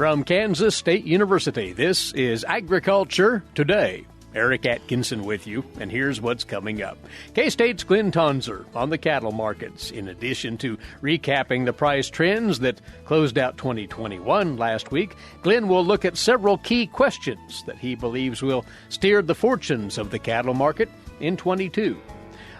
From Kansas State University, this is Agriculture Today. Eric Atkinson with you, and here's what's coming up. K-State's Glynn Tonsor on the cattle markets. In addition to recapping the price trends that closed out 2021 last week, Glynn will look at several key questions that he believes will steer the fortunes of the cattle market in 22.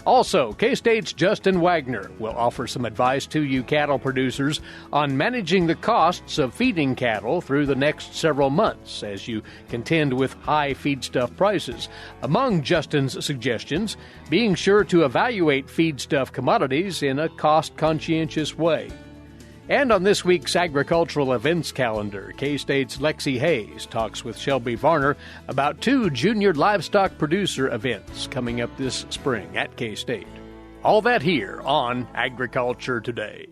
Also, K-State's Justin Waggoner will offer some advice to you cattle producers on managing the costs of feeding cattle through the next several months as you contend with high feedstuff prices. Among Justin's suggestions, being sure to evaluate feedstuff commodities in a cost-conscientious way. And on this week's agricultural events calendar, K-State's Lexie Hayes talks with Shelby Varner about 2 Junior Livestock Producer Events coming up this spring at K-State. All that here on Agriculture Today.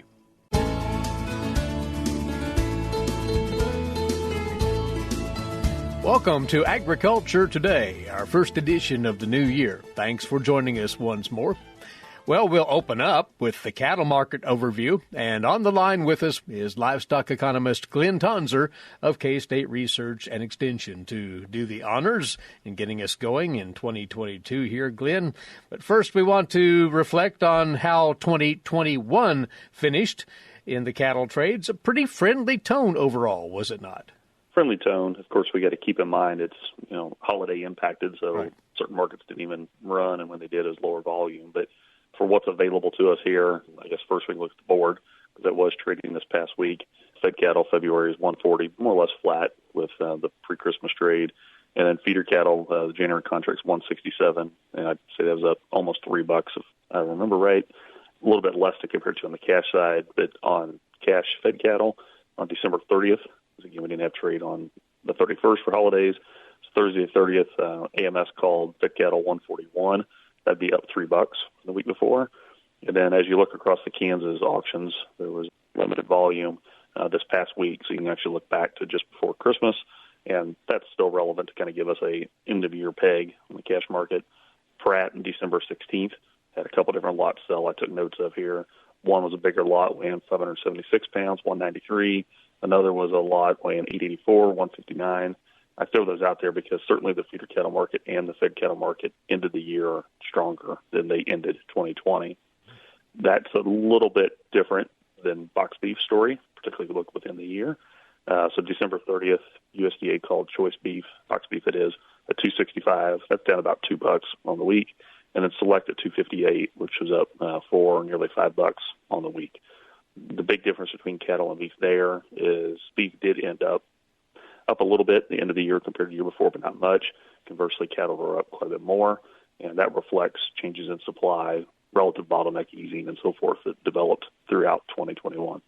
Welcome to Agriculture Today, our first edition of the new year. Thanks for joining us once more. Well, we'll open up with the cattle market overview, and on the line with us is livestock economist Glynn Tonsor of K-State Research and Extension to do the honors in getting us going in 2022 here, Glynn. But first, we want to reflect on how 2021 finished in the cattle trades. A pretty friendly tone overall, was it not? Friendly tone. Of course, we got to keep in mind it's holiday impacted, so right. Certain markets didn't even run, and when they did, it was lower volume. But for what's available to us here, I guess first we can look at the board, because that was trading this past week. Fed cattle, February is 140, more or less flat with the pre-Christmas trade. And then feeder cattle, the January contract's 167, and I'd say that was up almost $3, if I remember right. A little bit less to compare to on the cash side, but on cash fed cattle on December 30th, because again, we didn't have trade on the 31st for holidays. So Thursday the 30th, AMS called fed cattle 141. That'd be up $3 from the week before. And then as you look across the Kansas auctions, there was limited volume this past week, so you can actually look back to just before Christmas, and that's still relevant to kind of give us a end-of-year peg on the cash market. Pratt on December 16th had a couple different lots sell I took notes of here. One was a bigger lot weighing 576 pounds, 193. Another was a lot weighing 884, 159. I throw those out there because certainly the feeder cattle market and the fed cattle market ended the year stronger than they ended 2020. That's a little bit different than box beef story, particularly if you look within the year. So December 30th, USDA called choice beef, box beef it is, at 265. That's down about $2 on the week. And then select at 258, which was up nearly $5 on the week. The big difference between cattle and beef there is beef did end up a little bit at the end of the year compared to the year before, but not much. Conversely, cattle were up quite a bit more, and that reflects changes in supply, relative bottleneck easing, and so forth that developed throughout 2021.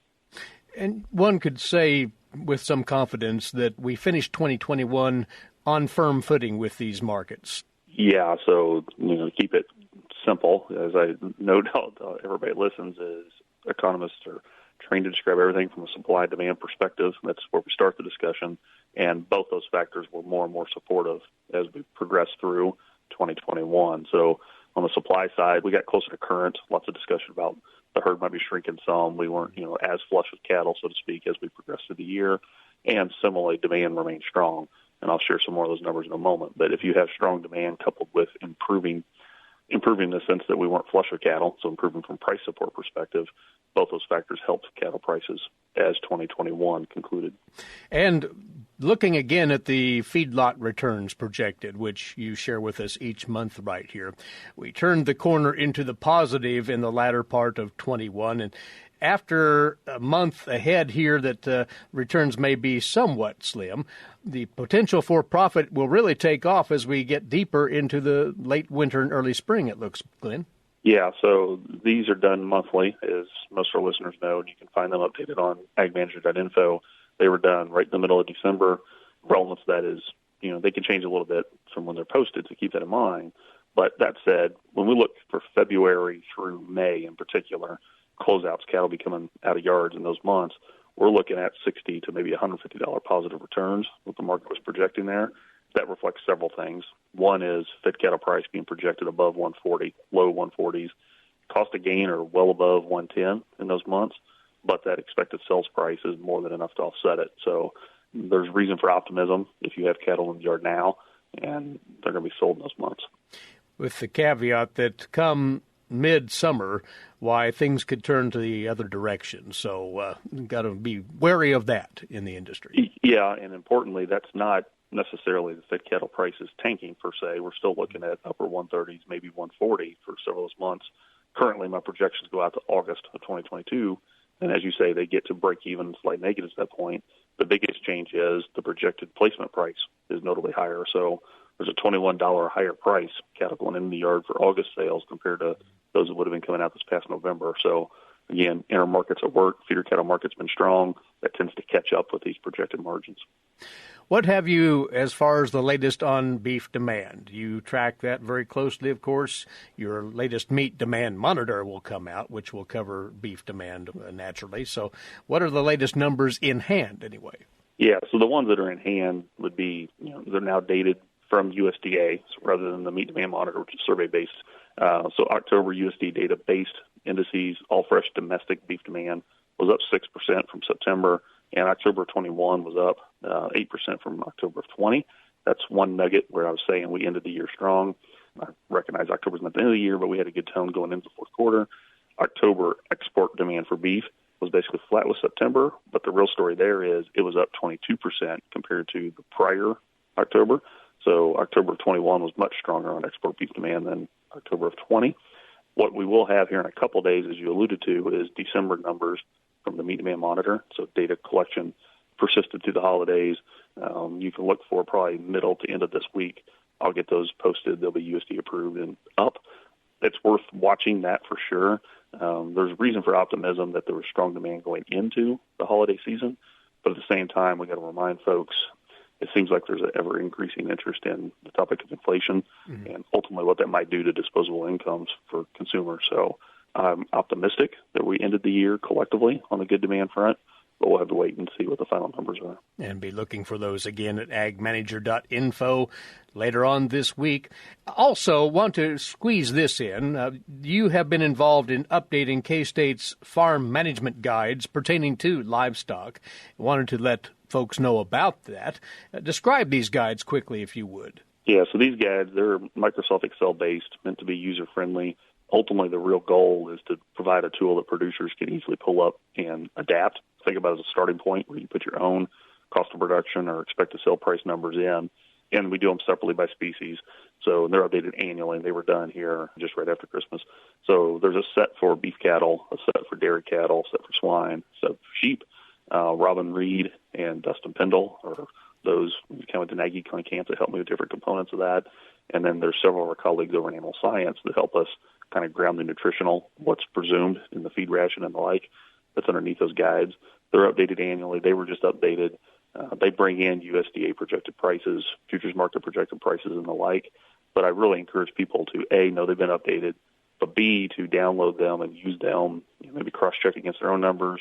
And one could say with some confidence that we finished 2021 on firm footing with these markets. Yeah, so to keep it simple, as I no doubt everybody listens, is economists are trained to describe everything from a supply-demand perspective. That's where we start the discussion. And both those factors were more and more supportive as we progressed through 2021. So on the supply side, we got closer to current. Lots of discussion about the herd might be shrinking some. We weren't, as flush with cattle, so to speak, as we progressed through the year. And similarly, demand remained strong. And I'll share some more of those numbers in a moment. But if you have strong demand coupled with improving in the sense that we weren't flush with cattle, so improving from price support perspective, both those factors helped cattle prices as 2021 concluded. And looking again at the feedlot returns projected, which you share with us each month right here, we turned the corner into the positive in the latter part of 21. And after a month ahead here that returns may be somewhat slim, the potential for profit will really take off as we get deeper into the late winter and early spring, it looks, Glynn. Yeah, so these are done monthly, as most of our listeners know, and you can find them updated on agmanager.info. They were done right in the middle of December. Relevance to that is, they can change a little bit from when they're posted, so keep that in mind. But that said, when we look for February through May in particular, closeouts, cattle be coming out of yards in those months, we're looking at $60 to maybe $150 positive returns, what the market was projecting there. That reflects several things. One is fed cattle price being projected above 140, low 140s. Cost of gain are well above 110 in those months, but that expected sales price is more than enough to offset it. So there's reason for optimism if you have cattle in the yard now, and they're going to be sold in those months. With the caveat that come midsummer, why things could turn to the other direction. So got to be wary of that in the industry. Yeah, and importantly, that's not necessarily the fed cattle prices tanking per se. We're still looking at upper 130s, maybe 140 for several of those months. Currently, my projections go out to August of 2022, and as you say, they get to break even, slight negatives at that point. The biggest change is the projected placement price is notably higher. So there's a $21 higher price cattle going in the yard for August sales compared to those that would have been coming out this past November. So again, intermarkets at work, feeder cattle market's been strong. That tends to catch up with these projected margins. What have you as far as the latest on beef demand? You track that very closely, of course. Your latest meat demand monitor will come out, which will cover beef demand naturally. So what are the latest numbers in hand anyway? Yeah, so the ones that are in hand would be, they're now dated from USDA so rather than the meat demand monitor, which is survey-based. So October USDA data-based indices, all fresh domestic beef demand was up 6% from September, and October 21 was up 8% from October of 20. That's one nugget where I was saying we ended the year strong. I recognize October's not the end of the year, but we had a good tone going into the fourth quarter. October export demand for beef was basically flat with September, but the real story there is it was up 22% compared to the prior October. So October of 21 was much stronger on export beef demand than October of 20. What we will have here in a couple of days, as you alluded to, is December numbers from the meat demand monitor. So data collection persisted through the holidays. You can look for probably middle to end of this week. I'll get those posted. They'll be USDA approved and up. It's worth watching that for sure. There's reason for optimism that there was strong demand going into the holiday season. But at the same time, we got to remind folks, it seems like there's an ever-increasing interest in the topic of inflation and ultimately what that might do to disposable incomes for consumers. So I'm optimistic that we ended the year collectively on the good demand front, but we'll have to wait and see what the final numbers are. And be looking for those again at agmanager.info later on this week. Also, want to squeeze this in. You have been involved in updating K-State's farm management guides pertaining to livestock. Wanted to let folks know about that. Describe these guides quickly, if you would. Yeah, so these guides, they're Microsoft Excel-based, meant to be user-friendly. Ultimately, the real goal is to provide a tool that producers can easily pull up and adapt. Think about it as a starting point where you put your own cost of production or expected sale price numbers in, and we do them separately by species. So they're updated annually. They were done here just right after Christmas. So there's a set for beef cattle, a set for dairy cattle, a set for swine, a set for sheep. Robin Reed and Dustin Pendle are those kind of Denagi kind of camps that help me with different components of that. And then there's several of our colleagues over in animal science that help us kind of ground the nutritional, what's presumed in the feed ration and the like, that's underneath those guides. They're updated annually. They were just updated. They bring in USDA projected prices, futures market projected prices and the like. But I really encourage people to, A, know they've been updated, but B, to download them and use them, maybe cross-check against their own numbers.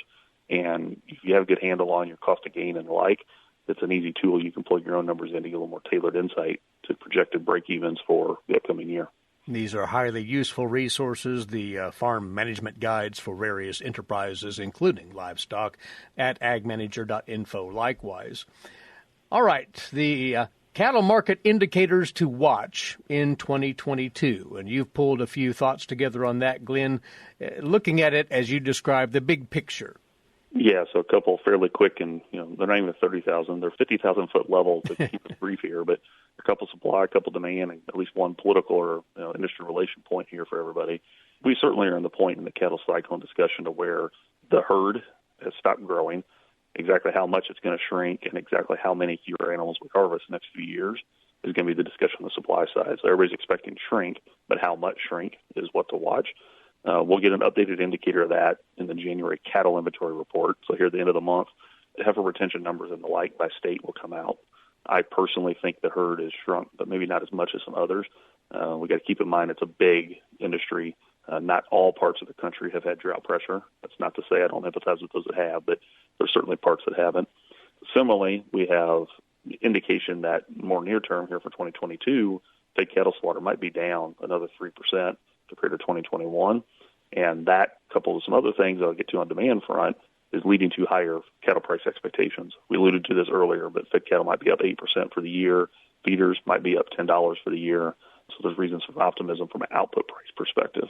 And if you have a good handle on your cost of gain and the like, it's an easy tool. You can plug your own numbers in to get a little more tailored insight to projected break-evens for the upcoming year. These are highly useful resources, the farm management guides for various enterprises, including livestock, at agmanager.info likewise. All right, the cattle market indicators to watch in 2022, and you've pulled a few thoughts together on that, Glynn, looking at it as you described, the big picture. Yeah, so a couple fairly quick, and they're not even 30,000; they're 50,000-foot level to keep it brief here. But a couple supply, a couple demand, and at least one political or industry relation point here for everybody. We certainly are in the point in the cattle cycle and discussion to where the herd has stopped growing. Exactly how much it's going to shrink and exactly how many fewer animals we harvest in the next few years is going to be the discussion on the supply side. So everybody's expecting shrink, but how much shrink is what to watch. We'll get an updated indicator of that in the January cattle inventory report. So here at the end of the month, heifer retention numbers and the like by state will come out. I personally think the herd is shrunk, but maybe not as much as some others. We got to keep in mind it's a big industry. Not all parts of the country have had drought pressure. That's not to say I don't empathize with those that have, but there's certainly parts that haven't. Similarly, we have indication that more near term here for 2022, fed cattle slaughter might be down another 3% compared to 2021. And that, coupled with some other things I'll get to on demand front, is leading to higher cattle price expectations. We alluded to this earlier, but fed cattle might be up 8% for the year. Feeders might be up $10 for the year. So there's reasons for optimism from an output price perspective.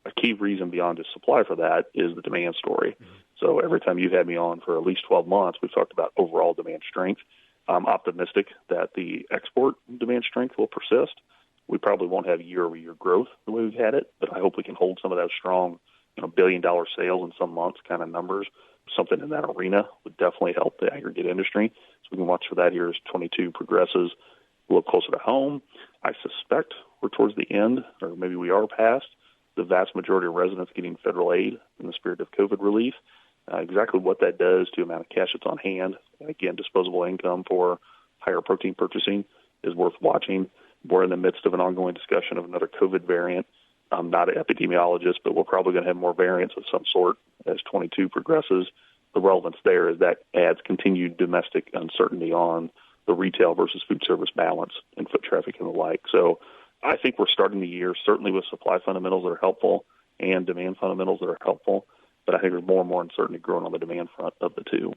A key reason beyond just supply for that is the demand story. Mm-hmm. So every time you've had me on for at least 12 months, we've talked about overall demand strength. I'm optimistic that the export demand strength will persist. We probably won't have year-over-year growth the way we've had it, but I hope we can hold some of that strong, billion-dollar sales in some months kind of numbers. Something in that arena would definitely help the aggregate industry. So we can watch for that here as 22 progresses a little closer to home. I suspect we're towards the end, or maybe we are past, the vast majority of residents getting federal aid in the spirit of COVID relief. Exactly what that does to the amount of cash that's on hand, and again, disposable income for higher protein purchasing is worth watching. We're in the midst of an ongoing discussion of another COVID variant. I'm not an epidemiologist, but we're probably going to have more variants of some sort as 22 progresses. The relevance there is that adds continued domestic uncertainty on the retail versus food service balance and foot traffic and the like. So I think we're starting the year certainly with supply fundamentals that are helpful and demand fundamentals that are helpful, but I think there's more and more uncertainty growing on the demand front of the two.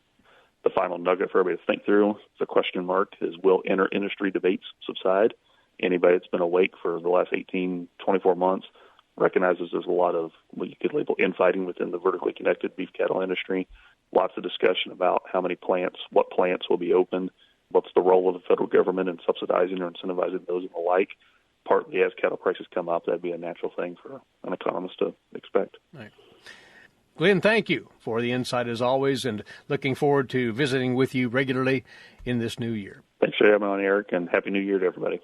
The final nugget for everybody to think through, the question mark, is will inter-industry debates subside? Anybody that's been awake for the last 18, 24 months recognizes there's a lot of what you could label infighting within the vertically connected beef cattle industry. Lots of discussion about how many plants, what plants will be opened, what's the role of the federal government in subsidizing or incentivizing those and the like. Partly as cattle prices come up, that'd be a natural thing for an economist to expect. Right. Glynn, thank you for the insight as always, and looking forward to visiting with you regularly in this new year. Thanks for having me on, Eric, and Happy New Year to everybody.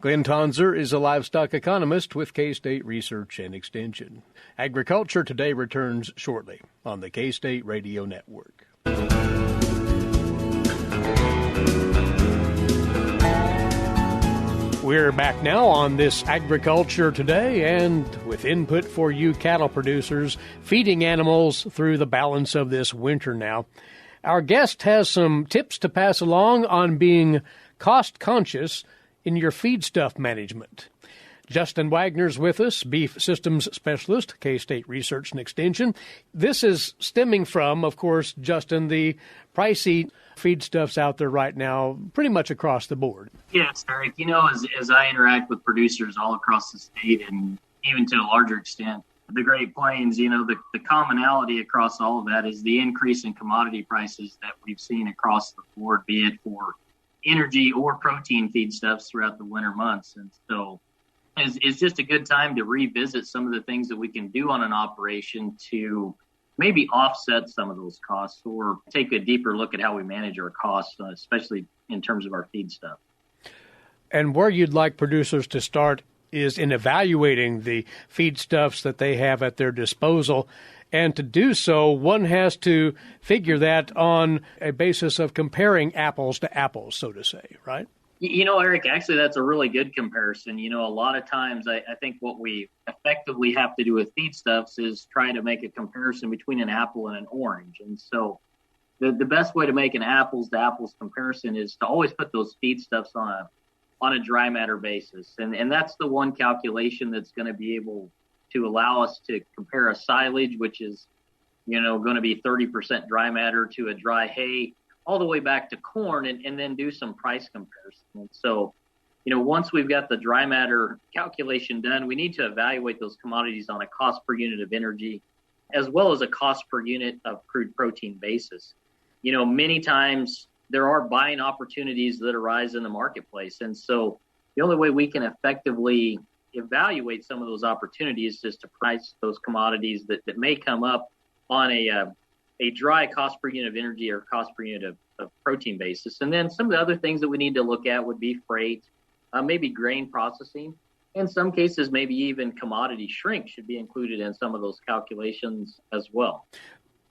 Glynn Tonsor is a livestock economist with K-State Research and Extension. Agriculture Today returns shortly on the K-State Radio Network. We're back now on this Agriculture Today, and with input for you cattle producers feeding animals through the balance of this winter now. Our guest has some tips to pass along on being cost-conscious in your feedstuff management. Justin Waggoner's with us, Beef Systems Specialist, K-State Research and Extension. This is stemming from, of course, Justin, the pricey feedstuffs out there right now, pretty much across the board. Yes, Eric. As I interact with producers all across the state and even to a larger extent, the Great Plains, the commonality across all of that is the increase in commodity prices that we've seen across the board, be it for energy or protein feedstuffs throughout the winter months. And so it's just a good time to revisit some of the things that we can do on an operation to maybe offset some of those costs or take a deeper look at how we manage our costs, especially in terms of our feedstuff. And where you'd like producers to start is in evaluating the feedstuffs that they have at their disposal. And to do so, one has to figure that on a basis of comparing apples to apples, so to say, right? Eric, actually, that's a really good comparison. A lot of times I think what we effectively have to do with feedstuffs is try to make a comparison between an apple and an orange. And so the best way to make an apples to apples comparison is to always put those feedstuffs on a dry matter basis. And that's the one calculation that's going to be able to allow us to compare a silage, which is, going to be 30% dry matter, to a dry hay, all the way back to corn, and then do some price comparison. And so, once we've got the dry matter calculation done, we need to evaluate those commodities on a cost per unit of energy, as well as a cost per unit of crude protein basis. Many times there are buying opportunities that arise in the marketplace. And so the only way we can effectively evaluate some of those opportunities is to price those commodities that may come up on a dry cost per unit of energy or cost per unit of protein basis. And then some of the other things that we need to look at would be freight, maybe grain processing. In some cases, maybe even commodity shrink should be included in some of those calculations as well.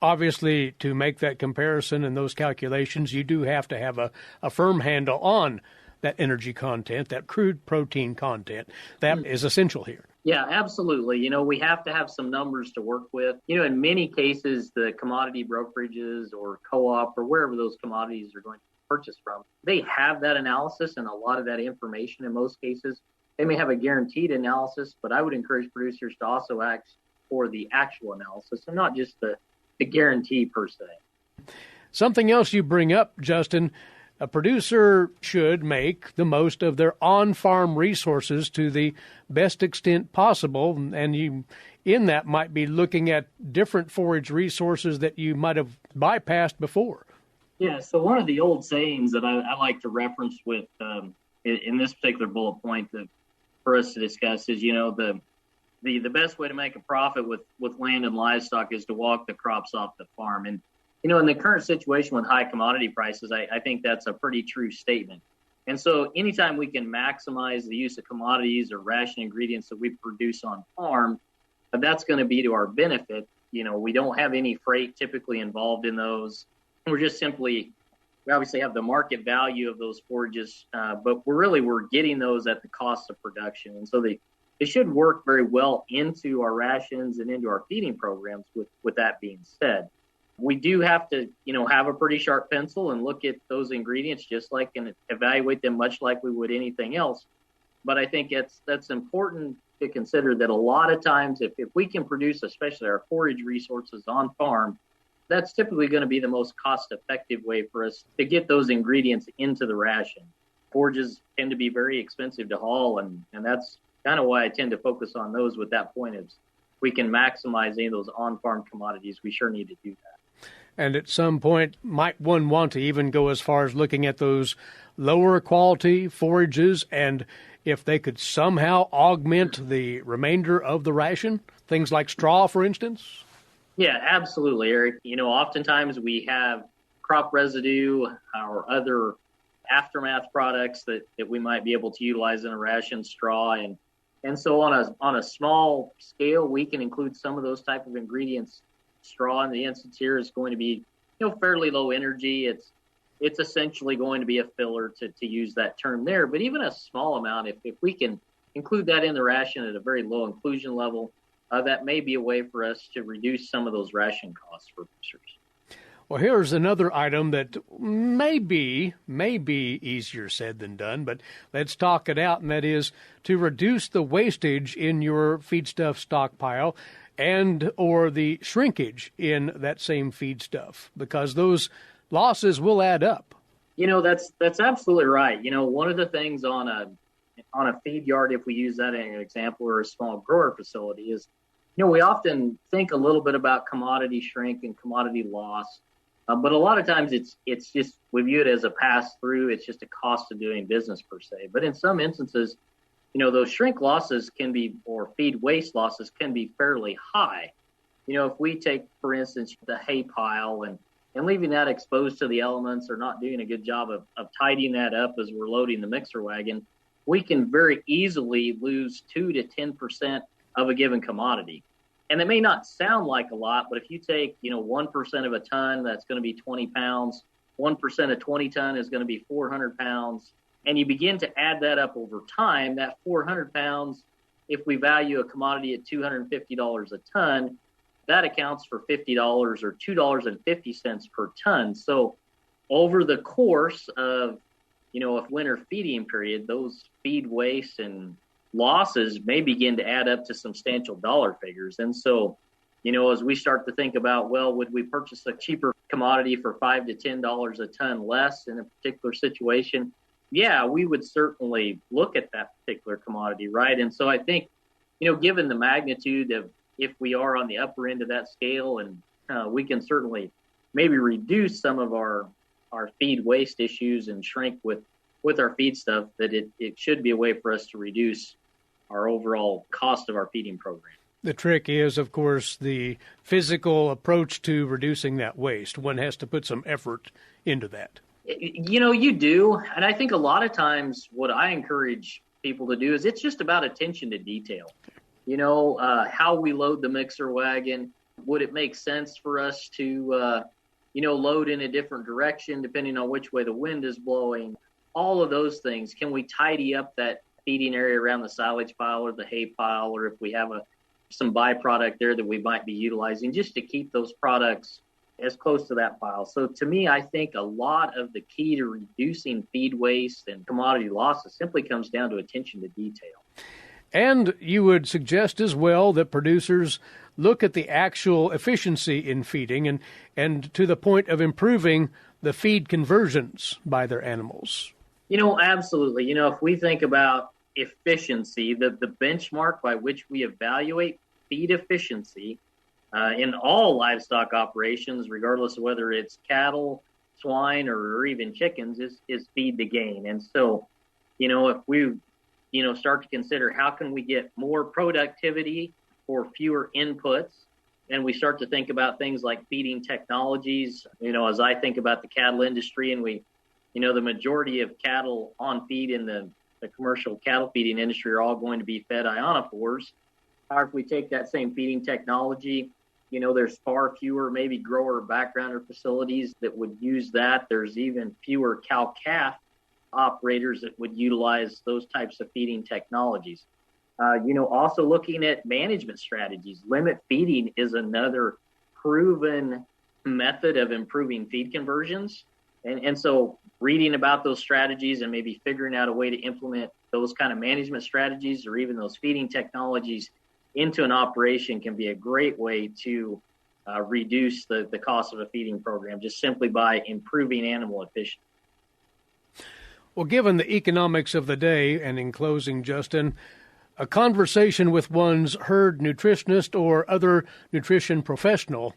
Obviously, to make that comparison and those calculations, you do have to have a firm handle on that energy content, that crude protein content. That is essential here. Yeah, absolutely. We have to have some numbers to work with. In many cases, the commodity brokerages or co-op or wherever those commodities are going to purchase from, they have that analysis and a lot of that information. In most cases, they may have a guaranteed analysis, but I would encourage producers to also ask for the actual analysis and not just the a guarantee per se. Something else you bring up, Justin, a producer should make the most of their on-farm resources to the best extent possible, and you, in that, might be looking at different forage resources that you might have bypassed before. Yeah, so one of the old sayings that I like to reference with in this particular bullet point that for us to discuss is, the best way to make a profit with land and livestock is to walk the crops off the farm. And in the current situation with high commodity prices, I think that's a pretty true statement. And so anytime we can maximize the use of commodities or ration ingredients that we produce on farm, that's going to be to our benefit. We don't have any freight typically involved in those. We're just we obviously have the market value of those forages, but we're getting those at the cost of production. And so they should work very well into our rations and into our feeding programs with that being said. We do have to, have a pretty sharp pencil and look at those ingredients and evaluate them much like we would anything else. But I think that's important to consider that a lot of times if we can produce, especially our forage resources on farm, that's typically going to be the most cost-effective way for us to get those ingredients into the ration. Forages tend to be very expensive to haul, and that's kind of why I tend to focus on those with that point of we can maximize any of those on-farm commodities. We sure need to do that. And at some point, might one want to even go as far as looking at those lower quality forages and if they could somehow augment the remainder of the ration, things like straw, for instance? Yeah, absolutely, Eric. Oftentimes we have crop residue or other aftermath products that we might be able to utilize in a ration, straw, and so on a small scale, we can include some of those type of ingredients. Straw in the instance here is going to be, fairly low energy. It's essentially going to be a filler to use that term there. But even a small amount, if we can include that in the ration at a very low inclusion level, that may be a way for us to reduce some of those ration costs for producers. Well, here's another item that may be easier said than done, but let's talk it out, and that is to reduce the wastage in your feedstuff stockpile and or the shrinkage in that same feedstuff, because those losses will add up. That's absolutely right. One of the things on a feed yard, if we use that as an example, or a small grower facility, is we often think a little bit about commodity shrink and commodity loss, but a lot of times it's just we view it as a pass through. It's just a cost of doing business per se. But in some instances, those shrink losses can be, or feed waste losses can be fairly high. If we take, for instance, the hay pile and leaving that exposed to the elements or not doing a good job of tidying that up as we're loading the mixer wagon, we can very easily lose 2 to 10% of a given commodity. And it may not sound like a lot, but if you take, 1% of a ton, that's going to be 20 pounds. 1% of 20 ton is going to be 400 pounds. And you begin to add that up over time, that 400 pounds, if we value a commodity at $250 a ton, that accounts for $50 or $2.50 per ton. So over the course of, a winter feeding period, those feed waste and losses may begin to add up to substantial dollar figures. And so, as we start to think about, would we purchase a cheaper commodity for $5 to $10 a ton less in a particular situation? Yeah, we would certainly look at that particular commodity, right? And so I think, given the magnitude of if we are on the upper end of that scale, and we can certainly maybe reduce some of our feed waste issues and shrink with our feed stuff, that it should be a way for us to reduce our overall cost of our feeding program. The trick is, of course, the physical approach to reducing that waste. One has to put some effort into that. You do. And I think a lot of times what I encourage people to do is it's just about attention to detail. How we load the mixer wagon. Would it make sense for us to, load in a different direction depending on which way the wind is blowing? All of those things. Can we tidy up that feeding area around the silage pile or the hay pile, or if we have some byproduct there that we might be utilizing, just to keep those products as close to that pile. So to me, I think a lot of the key to reducing feed waste and commodity losses simply comes down to attention to detail. And you would suggest as well that producers look at the actual efficiency in feeding and to the point of improving the feed conversions by their animals. Absolutely. If we think about efficiency, the benchmark by which we evaluate feed efficiency in all livestock operations, regardless of whether it's cattle, swine, or even chickens, is feed to gain. And so, if we start to consider how can we get more productivity for fewer inputs, and we start to think about things like feeding technologies, as I think about the cattle industry, and the majority of cattle on feed in the commercial cattle feeding industry are all going to be fed ionophores. However, if we take that same feeding technology, there's far fewer maybe grower backgrounder facilities that would use that. There's even fewer cow-calf operators that would utilize those types of feeding technologies. Also looking at management strategies. Limit feeding is another proven method of improving feed conversions. And so reading about those strategies and maybe figuring out a way to implement those kind of management strategies or even those feeding technologies into an operation can be a great way to reduce the cost of a feeding program just simply by improving animal efficiency. Well, given the economics of the day, and in closing, Justin, a conversation with one's herd nutritionist or other nutrition professional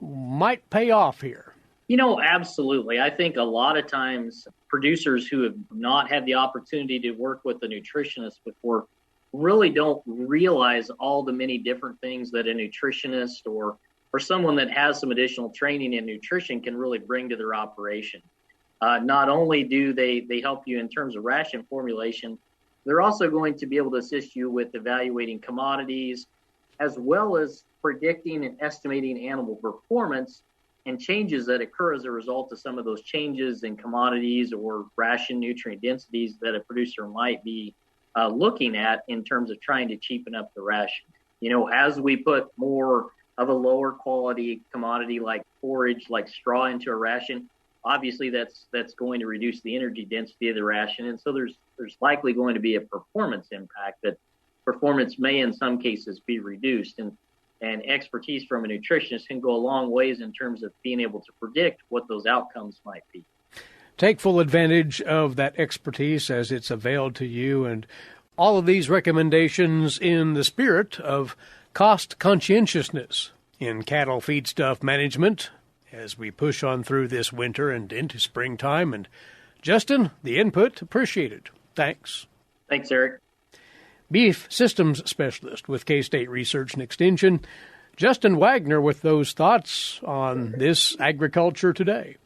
might pay off here. Absolutely. I think a lot of times producers who have not had the opportunity to work with a nutritionist before really don't realize all the many different things that a nutritionist or someone that has some additional training in nutrition can really bring to their operation. Not only do they help you in terms of ration formulation, they're also going to be able to assist you with evaluating commodities, as well as predicting and estimating animal performance and changes that occur as a result of some of those changes in commodities or ration nutrient densities that a producer might be looking at in terms of trying to cheapen up the ration. As we put more of a lower quality commodity like forage, like straw into a ration, obviously that's going to reduce the energy density of the ration. And so there's likely going to be a performance impact that performance may in some cases be reduced. And expertise from a nutritionist can go a long ways in terms of being able to predict what those outcomes might be. Take full advantage of that expertise as it's availed to you, and all of these recommendations in the spirit of cost-conscientiousness in cattle feedstuff management as we push on through this winter and into springtime. And Justin, the input appreciated. Thanks. Thanks, Eric. Beef Systems Specialist with K-State Research and Extension, Justin Waggoner with those thoughts on this Agriculture Today.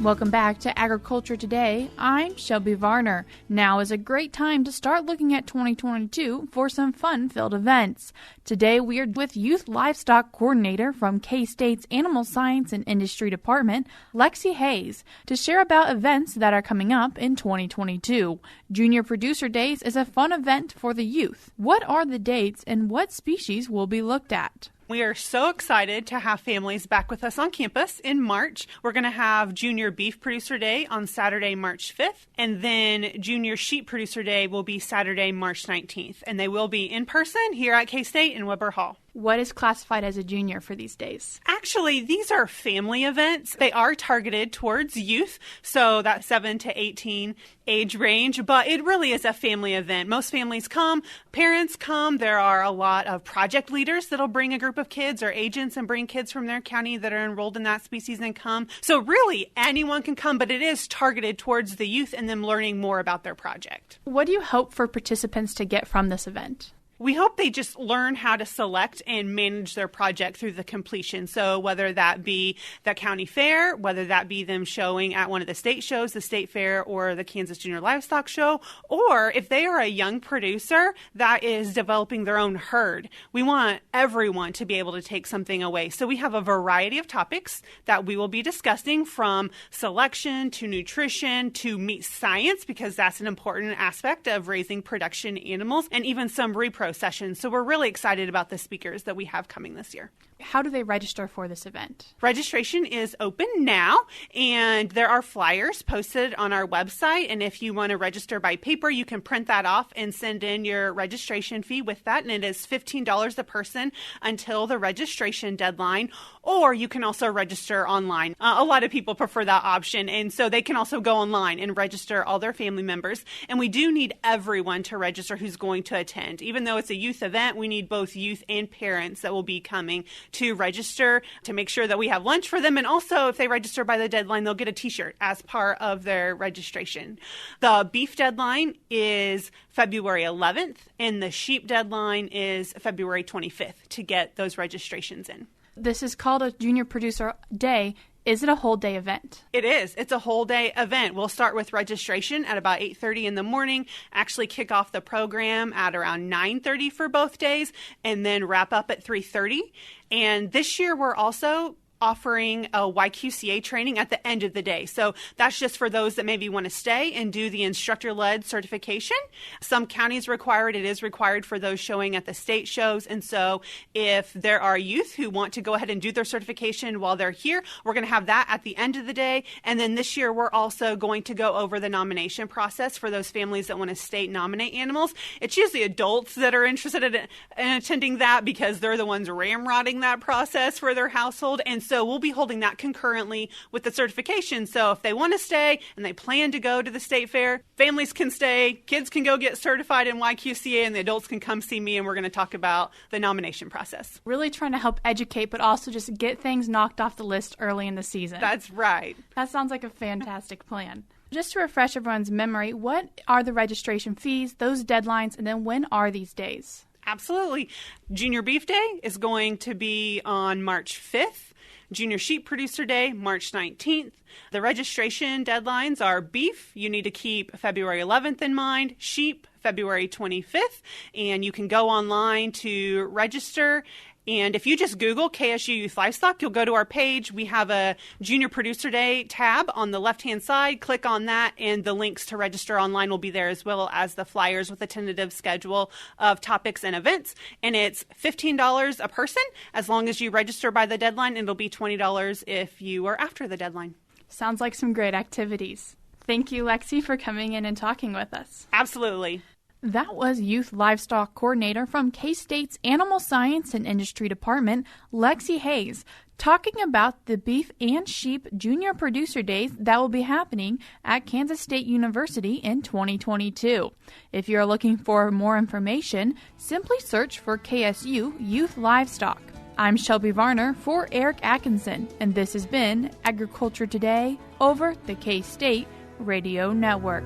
Welcome back to Agriculture Today. I'm Shelby Varner. Now is a great time to start looking at 2022 for some fun-filled events. Today we are with Youth Livestock Coordinator from K-State's Animal Science and Industry Department, Lexie Hayes, to share about events that are coming up in 2022. Junior Producer Days is a fun event for the youth. What are the dates and what species will be looked at? We are so excited to have families back with us on campus in March. We're going to have Junior Beef Producer Day on Saturday, March 5th, and then Junior Sheep Producer Day will be Saturday, March 19th, and they will be in person here at K-State in Weber Hall. What is classified as a junior for these days? Actually, these are family events. They are targeted towards youth, so that 7 to 18 age range, but it really is a family event. Most families come, parents come. There are a lot of project leaders that'll bring a group of kids or agents and bring kids from their county that are enrolled in that species and come. So really, anyone can come, but it is targeted towards the youth and them learning more about their project. What do you hope for participants to get from this event? We hope they just learn how to select and manage their project through the completion. So whether that be the county fair, whether that be them showing at one of the state shows, the state fair or the Kansas Junior Livestock Show, or if they are a young producer that is developing their own herd, we want everyone to be able to take something away. So we have a variety of topics that we will be discussing, from selection to nutrition to meat science, because that's an important aspect of raising production animals, and even some repro sessions. So we're really excited about the speakers that we have coming this year. How do they register for this event? Registration is open now, and there are flyers posted on our website. And if you want to register by paper, you can print that off and send in your registration fee with that. And it is $15 a person until the registration deadline. Or you can also register online. A lot of people prefer that option. And so they can also go online and register all their family members. And we do need everyone to register who's going to attend. Even though it's a youth event, we need both youth and parents that will be coming to register to make sure that we have lunch for them. And also, if they register by the deadline, they'll get a t-shirt as part of their registration. The beef deadline is February 11th, and the sheep deadline is February 25th to get those registrations in. This is called a Junior Producer Day. Is it a whole day event? It is. It's a whole day event. We'll start with registration at about 8:30 in the morning, actually kick off the program at around 9:30 for both days, and then wrap up at 3:30. And this year we're also offering a YQCA training at the end of the day. So that's just for those that maybe want to stay and do the instructor-led certification. Some counties require it. It is required for those showing at the state shows. And so if there are youth who want to go ahead and do their certification while they're here, we're going to have that at the end of the day. And then this year, we're also going to go over the nomination process for those families that want to state nominate animals. It's usually adults that are interested in attending that because they're the ones ramrodding that process for their household. And so we'll be holding that concurrently with the certification. So if they want to stay and they plan to go to the state fair, families can stay, kids can go get certified in YQCA, and the adults can come see me, and we're going to talk about the nomination process. Really trying to help educate, but also just get things knocked off the list early in the season. That's right. That sounds like a fantastic plan. Just to refresh everyone's memory, what are the registration fees, those deadlines, and then when are these days? Absolutely. Junior Beef Day is going to be on March 5th. Junior Sheep Producer Day, March 19th. The registration deadlines are beef. You need to keep February 11th in mind. Sheep, February 25th. And you can go online to register. And if you just Google KSU Youth Livestock, you'll go to our page. We have a Junior Producer Day tab on the left-hand side. Click on that, and the links to register online will be there, as well as the flyers with a tentative schedule of topics and events. And it's $15 a person as long as you register by the deadline. It'll be $20 if you are after the deadline. Sounds like some great activities. Thank you, Lexie, for coming in and talking with us. Absolutely. That was Youth Livestock Coordinator from K-State's Animal Science and Industry Department, Lexie Hayes, talking about the Beef and Sheep Junior Producer Days that will be happening at Kansas State University in 2022. If you're looking for more information, simply search for KSU Youth Livestock. I'm Shelby Varner for Eric Atkinson, and this has been Agriculture Today over the K-State Radio Network.